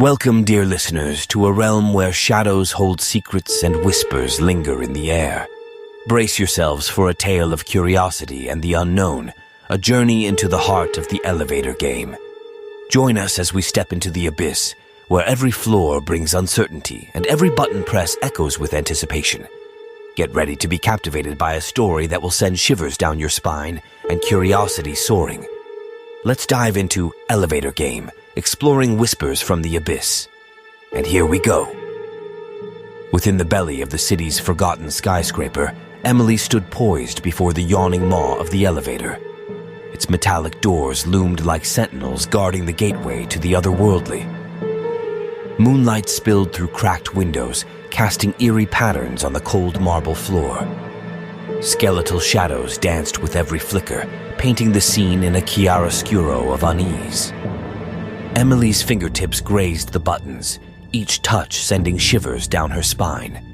Welcome, dear listeners, to a realm where shadows hold secrets and whispers linger in the air. Brace yourselves for a tale of curiosity and the unknown, a journey into the heart of the elevator game. Join us as we step into the abyss, where every floor brings uncertainty and every button press echoes with anticipation. Get ready to be captivated by a story that will send shivers down your spine and curiosity soaring. Let's dive into Elevator Game, exploring whispers from the abyss. And here we go. Within the belly of the city's forgotten skyscraper, Emily stood poised before the yawning maw of the elevator. Its metallic doors loomed like sentinels guarding the gateway to the otherworldly. Moonlight spilled through cracked windows, casting eerie patterns on the cold marble floor. Skeletal shadows danced with every flicker, painting the scene in a chiaroscuro of unease. Emily's fingertips grazed the buttons, each touch sending shivers down her spine.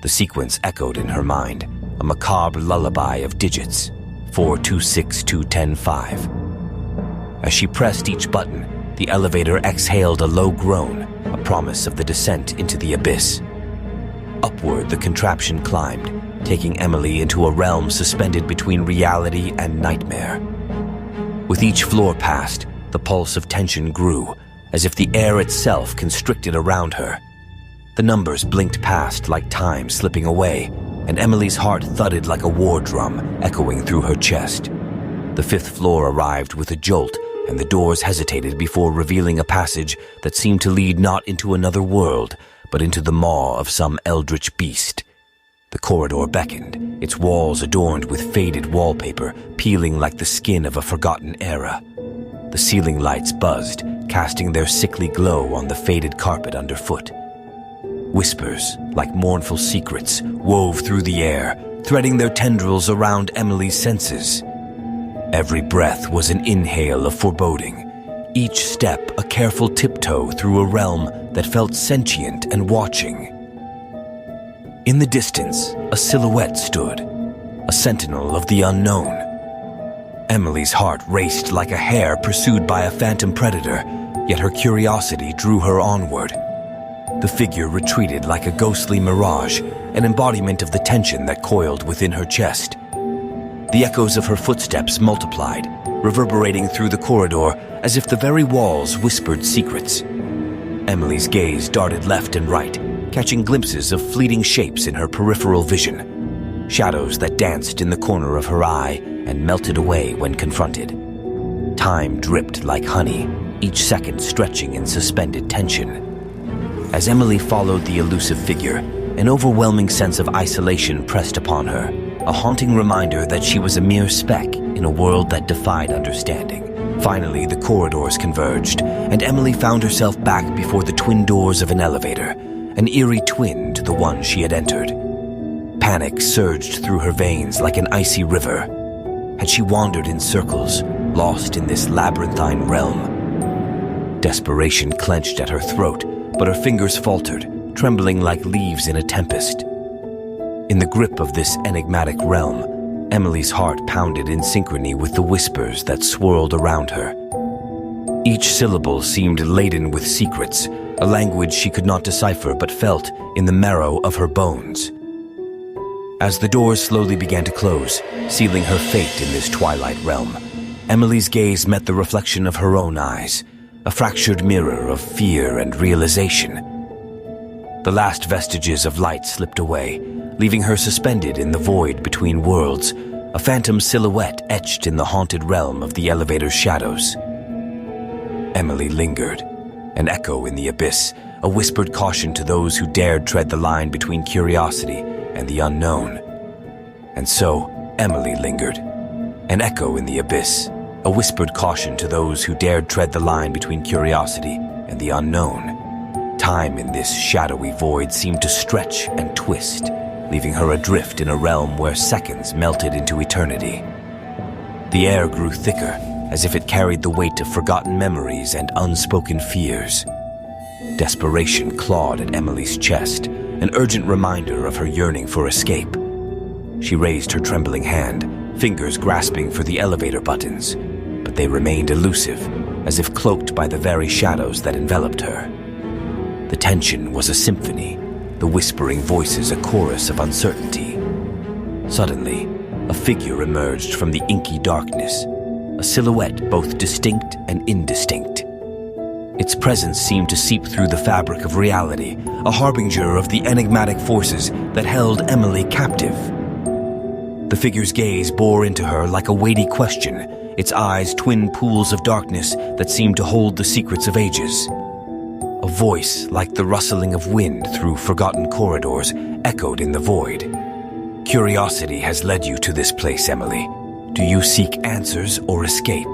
The sequence echoed in her mind, a macabre lullaby of digits, 426210-5. As she pressed each button, the elevator exhaled a low groan, a promise of the descent into the abyss. Upward, the contraption climbed, taking Emily into a realm suspended between reality and nightmare. With each floor passed, the pulse of tension grew, as if the air itself constricted around her. The numbers blinked past like time slipping away, and Emily's heart thudded like a war drum echoing through her chest. The fifth floor arrived with a jolt, and the doors hesitated before revealing a passage that seemed to lead not into another world, but into the maw of some eldritch beast. The corridor beckoned, its walls adorned with faded wallpaper, peeling like the skin of a forgotten era. The ceiling lights buzzed, casting their sickly glow on the faded carpet underfoot. Whispers, like mournful secrets, wove through the air, threading their tendrils around Emily's senses. Every breath was an inhale of foreboding, each step a careful tiptoe through a realm that felt sentient and watching. In the distance, a silhouette stood, a sentinel of the unknown. Emily's heart raced like a hare pursued by a phantom predator, yet her curiosity drew her onward. The figure retreated like a ghostly mirage, an embodiment of the tension that coiled within her chest. The echoes of her footsteps multiplied, reverberating through the corridor as if the very walls whispered secrets. Emily's gaze darted left and right, catching glimpses of fleeting shapes in her peripheral vision, shadows that danced in the corner of her eye and melted away when confronted. Time dripped like honey, each second stretching in suspended tension. As Emily followed the elusive figure, an overwhelming sense of isolation pressed upon her, a haunting reminder that she was a mere speck in a world that defied understanding. Finally, the corridors converged, and Emily found herself back before the twin doors of an elevator, an eerie twin to the one she had entered. Panic surged through her veins like an icy river. Had she wandered in circles, lost in this labyrinthine realm? Desperation clenched at her throat, but her fingers faltered, trembling like leaves in a tempest. In the grip of this enigmatic realm, Emily's heart pounded in synchrony with the whispers that swirled around her. Each syllable seemed laden with secrets, a language she could not decipher but felt in the marrow of her bones. As the doors slowly began to close, sealing her fate in this twilight realm, Emily's gaze met the reflection of her own eyes, a fractured mirror of fear and realization. The last vestiges of light slipped away, leaving her suspended in the void between worlds, a phantom silhouette etched in the haunted realm of the elevator's shadows. Emily lingered, an echo in the abyss, a whispered caution to those who dared tread the line between curiosity and the unknown. And so, Emily lingered, an echo in the abyss, a whispered caution to those who dared tread the line between curiosity and the unknown. Time in this shadowy void seemed to stretch and twist, leaving her adrift in a realm where seconds melted into eternity. The air grew thicker, as if it carried the weight of forgotten memories and unspoken fears. Desperation clawed at Emily's chest, an urgent reminder of her yearning for escape. She raised her trembling hand, fingers grasping for the elevator buttons, but they remained elusive, as if cloaked by the very shadows that enveloped her. The tension was a symphony, the whispering voices a chorus of uncertainty. Suddenly, a figure emerged from the inky darkness, a silhouette both distinct and indistinct. Its presence seemed to seep through the fabric of reality, a harbinger of the enigmatic forces that held Emily captive. The figure's gaze bore into her like a weighty question, its eyes twin pools of darkness that seemed to hold the secrets of ages. A voice like the rustling of wind through forgotten corridors echoed in the void. Curiosity has led you to this place, Emily. Do you seek answers or escape?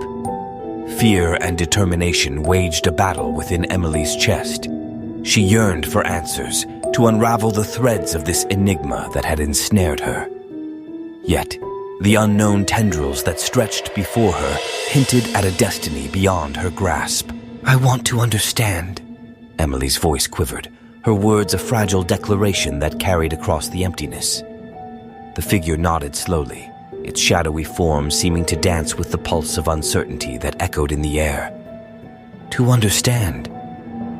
Fear and determination waged a battle within Emily's chest. She yearned for answers, to unravel the threads of this enigma that had ensnared her. Yet, the unknown tendrils that stretched before her hinted at a destiny beyond her grasp. I want to understand. Emily's voice quivered, her words a fragile declaration that carried across the emptiness. The figure nodded slowly, its shadowy form seeming to dance with the pulse of uncertainty that echoed in the air. To understand,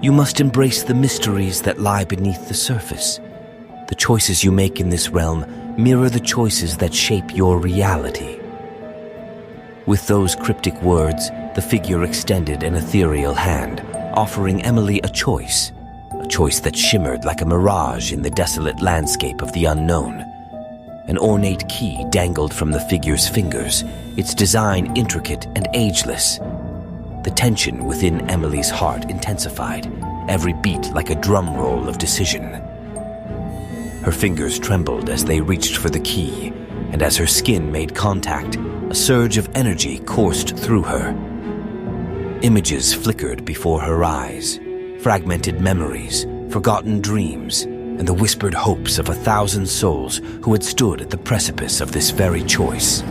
you must embrace the mysteries that lie beneath the surface. The choices you make in this realm mirror the choices that shape your reality. With those cryptic words, the figure extended an ethereal hand, offering Emily a choice that shimmered like a mirage in the desolate landscape of the unknown. An ornate key dangled from the figure's fingers, its design intricate and ageless. The tension within Emily's heart intensified, every beat like a drum roll of decision. Her fingers trembled as they reached for the key, and as her skin made contact, a surge of energy coursed through her. Images flickered before her eyes, fragmented memories, forgotten dreams, and the whispered hopes of 1,000 souls who had stood at the precipice of this very choice.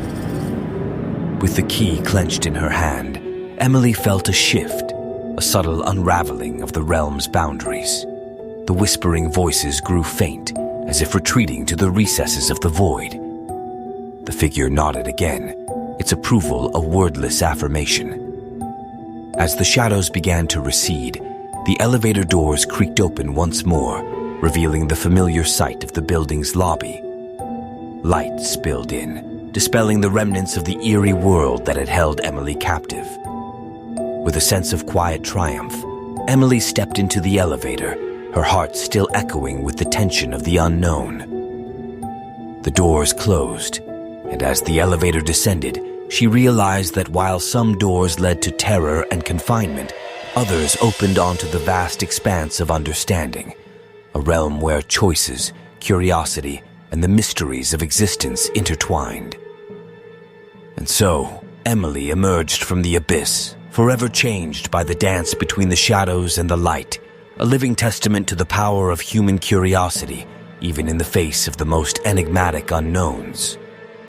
With the key clenched in her hand, Emily felt a shift, a subtle unraveling of the realm's boundaries. The whispering voices grew faint, as if retreating to the recesses of the void. The figure nodded again, its approval a wordless affirmation. As the shadows began to recede, the elevator doors creaked open once more, revealing the familiar sight of the building's lobby. Light spilled in, dispelling the remnants of the eerie world that had held Emily captive. With a sense of quiet triumph, Emily stepped into the elevator, her heart still echoing with the tension of the unknown. The doors closed, and as the elevator descended, she realized that while some doors led to terror and confinement, others opened onto the vast expanse of understanding, a realm where choices, curiosity, and the mysteries of existence intertwined. And so, Emily emerged from the abyss, forever changed by the dance between the shadows and the light, a living testament to the power of human curiosity, even in the face of the most enigmatic unknowns.